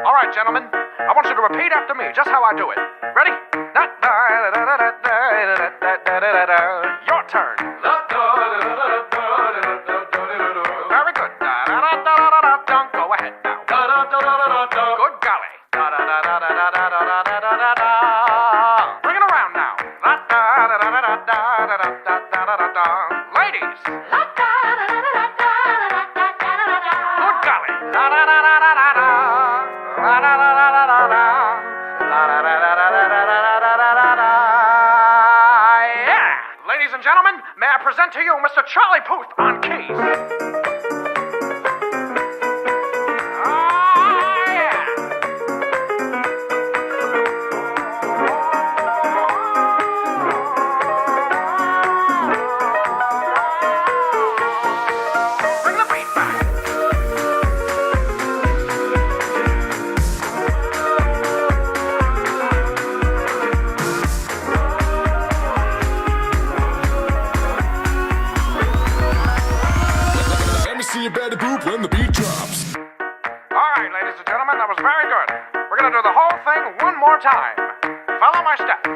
All right, gentlemen, I want you to repeat after me, just how I do it. Ready? Your turn. Very good. Go ahead now. Good golly. Bring it around now. Ladies. Good golly. Yeah. Ladies and gentlemen, may I present to you Mr. Charlie Puth on keys. You better poop when the beat drops. All right, ladies and gentlemen, that was very good. We're going to do the whole thing one more time. Follow my steps.